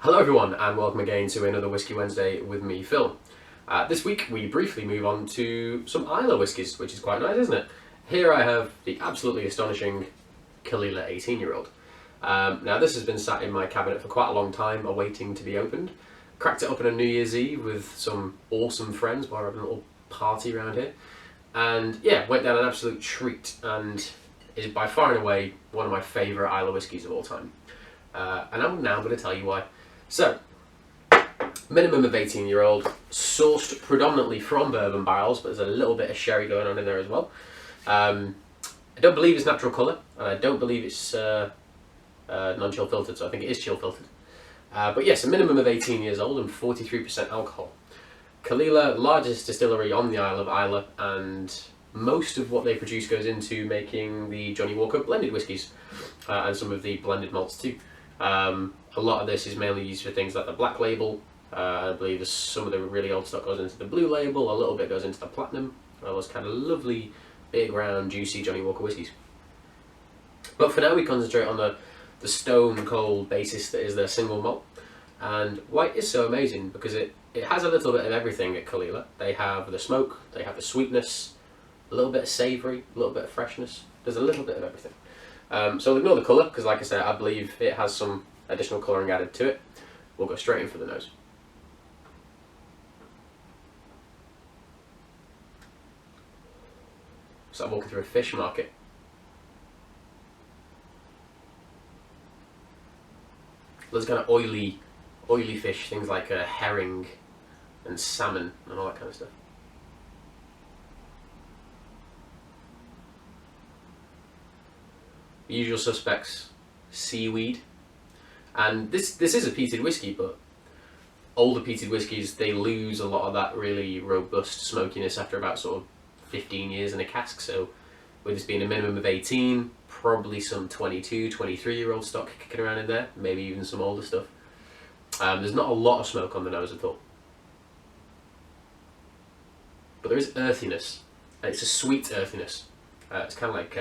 Hello everyone and welcome again to another Whiskey Wednesday with me, Phil. This week we briefly move on to some Islay whiskies, which is quite nice, isn't it? Here I have the absolutely astonishing Caol Ila 18-year-old. Now this has been sat in my cabinet for quite a long time, awaiting to be opened. Cracked it open on New Year's Eve with some awesome friends while we were having a little party around here. And yeah, went down an absolute treat and is by far and away one of my favourite Islay whiskies of all time. And I'm now going to tell you why. So, minimum of 18-year-old, sourced predominantly from bourbon barrels, but there's a little bit of sherry going on in there as well. I don't believe it's natural colour, and I don't believe it's non-chill filtered, so I think it is chill filtered. But yes, a minimum of 18 years old and 43% alcohol. Caol Ila, largest distillery on the Isle of Islay, and most of what they produce goes into making the Johnnie Walker blended whiskies, and some of the blended malts too. A lot of this is mainly used for things like the black label. I believe some of the really old stuff goes into the blue label, a little bit goes into the platinum, all those kind of lovely, big, round, juicy Johnnie Walker whiskies. But for now we concentrate on the stone cold basis that is their single malt. And why it is so amazing, because it has a little bit of everything at Caol Ila. They have the smoke, they have the sweetness, a little bit of savoury, a little bit of freshness. There's a little bit of everything. So ignore the colour, because like I said, I believe it has some additional colouring added to it. We'll go straight in for the nose. So I'm walking through a fish market. There's kind of oily fish, things like herring and salmon and all that kind of stuff. The usual suspects, seaweed. And this is a peated whiskey, but older peated whiskies, they lose a lot of that really robust smokiness after about sort of 15 years in a cask. So with this being a minimum of 18, probably some 22, 23-year-old stock kicking around in there, maybe even some older stuff. There's not a lot of smoke on the nose at all. But there is earthiness, and it's a sweet earthiness. It's kind of like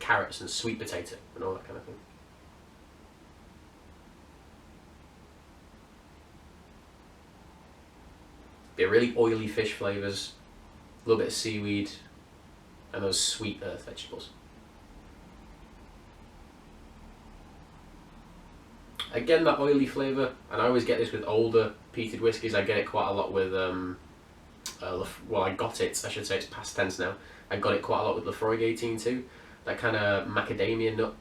carrots and sweet potato and all that kind of thing. They're really oily fish flavours, a little bit of seaweed, and those sweet earth vegetables. Again, that oily flavour, and I always get this with older peated whiskies. I get it quite a lot with, well, I got it, I should say it's past tense now. I got it quite a lot with Lafroig 18 too. That kind of macadamia nut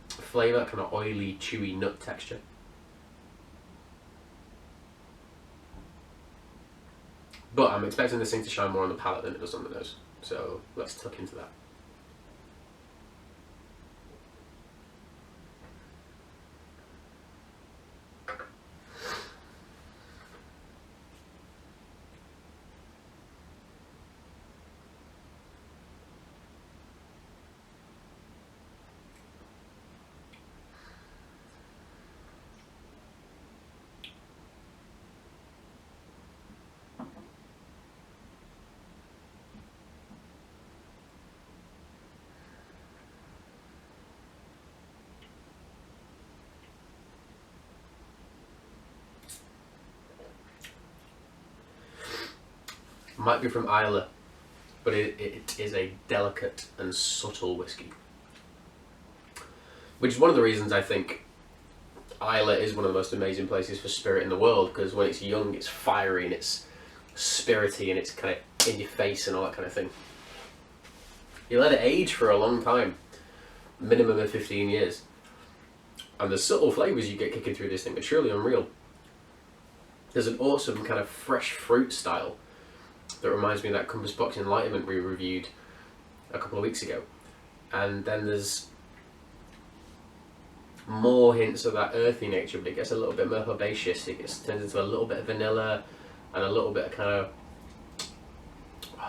flavour, kind of oily, chewy nut texture. But I'm expecting this thing to shine more on the palate than it does on the nose. So let's tuck into that. Might be from Islay, but it is a delicate and subtle whiskey. Which is one of the reasons I think Islay is one of the most amazing places for spirit in the world, because when it's young, it's fiery and it's spirity and it's kind of in your face and all that kind of thing. You let it age for a long time, minimum of 15 years. And the subtle flavours you get kicking through this thing are truly unreal. There's an awesome kind of fresh fruit style that reminds me of that Compass Box Enlightenment we reviewed a couple of weeks ago. And then there's more hints of that earthy nature, but it gets a little bit more herbaceous. It turns into a little bit of vanilla and a little bit of kind of,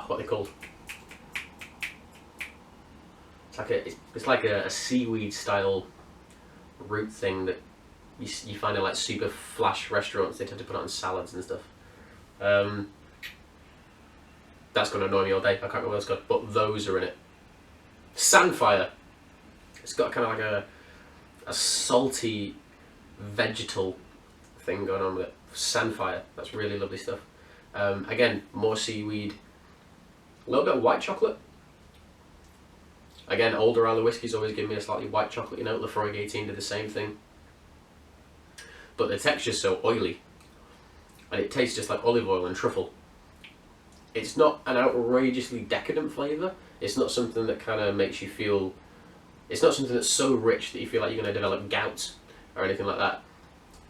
what are they called? It's like a seaweed style root thing that you find in like super flash restaurants. They tend to put it on salads and stuff. That's going to annoy me all day. I can't remember what it's called, but those are in it. Sandfire. It's got kind of like a salty vegetal thing going on with it. Sandfire, that's really lovely stuff. Again, more seaweed, a little bit of white chocolate. Again, older Islay whiskies always give me a slightly white chocolate, you know, Lafroig 18 did the same thing. But the texture's so oily, and it tastes just like olive oil and truffle. It's not an outrageously decadent flavour. It's not something that kind of makes you feel... It's not something that's so rich that you feel like you're going to develop gout or anything like that.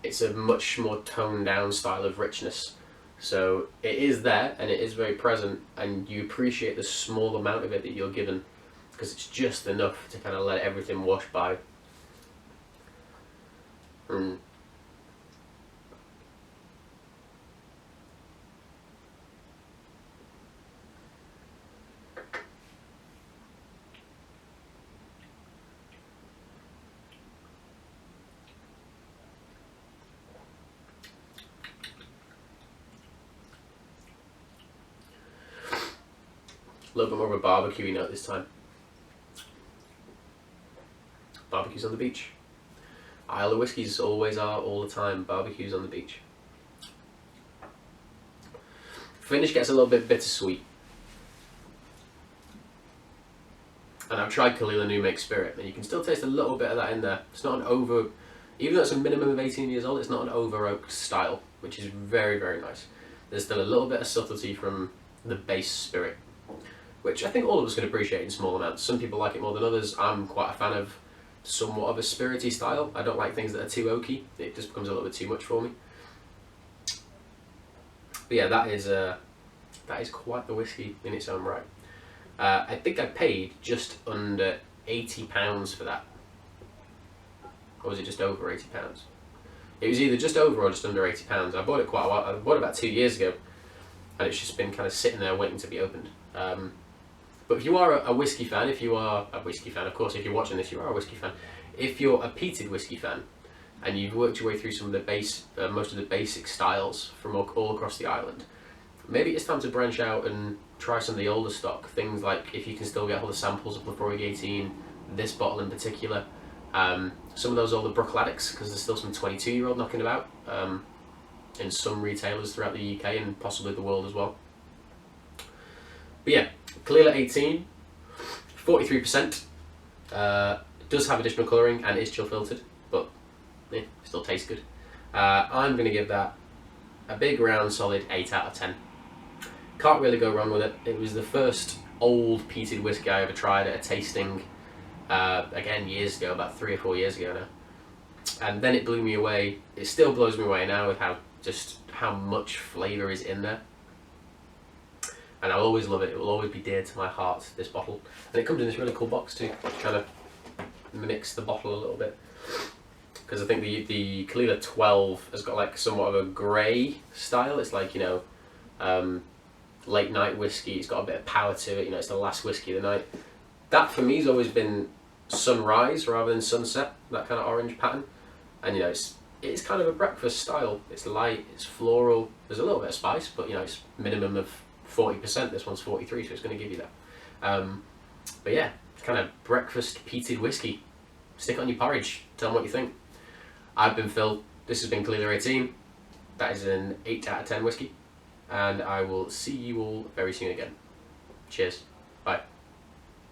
It's a much more toned down style of richness. So it is there, and it is very present, and you appreciate the small amount of it that you're given, because it's just enough to kind of let everything wash by. A little bit more of a barbecue note this time. Barbecues on the beach. Islay whiskies always are, all the time. Barbecues on the beach. Finish gets a little bit bittersweet. And I've tried Caol Ila New Make Spirit, and you can still taste a little bit of that in there. It's not an over... Even though it's a minimum of 18 years old, it's not an over-oaked style, which is very, very nice. There's still a little bit of subtlety from the base spirit, which I think all of us can appreciate in small amounts. Some people like it more than others. I'm quite a fan of somewhat of a spirity style. I don't like things that are too oaky. It just becomes a little bit too much for me. But yeah, that is quite the whiskey in its own right. I think I paid just under £80 for that. Or was it just over £80? It was either just over or just under £80. I bought it quite a while. I bought it about 2 years ago, and it's just been kind of sitting there waiting to be opened. But if you are a whiskey fan, of course, if you're watching this, you are a whiskey fan. If you're a peated whiskey fan, and you've worked your way through some of the most of the basic styles from all across the island, maybe it's time to branch out and try some of the older stock. Things like, if you can still get all the samples of Lafroig 18, this bottle in particular, some of those older Bruichladics, because there's still some 22-year-old knocking about in some retailers throughout the UK and possibly the world as well. But yeah, Caol Ila 18, 43%, does have additional colouring and is chill filtered, but yeah, still tastes good. I'm going to give that a big round solid 8 out of 10. Can't really go wrong with it. It was the first old peated whiskey I ever tried at a tasting, again years ago, about 3 or 4 years ago now. And then it blew me away. It still blows me away now with how much flavour is in there. And I'll always love it. It will always be dear to my heart, this bottle. And it comes in this really cool box too, which kind of mimics the bottle a little bit. Because I think the Caol Ila 12 has got like somewhat of a grey style. It's like, you know, late night whiskey. It's got a bit of power to it. You know, it's the last whiskey of the night. That for me has always been sunrise rather than sunset. That kind of orange pattern. And you know, it's kind of a breakfast style. It's light. It's floral. There's a little bit of spice, but you know, it's minimum of 40%. This one's 43, so it's going to give you that. But yeah, kind of breakfast peated whiskey. Stick it on your porridge. Tell them what you think. I've been Phil. This has been Caol Ila 18. That is an 8 out of 10 whiskey. And I will see you all very soon again. Cheers. Bye.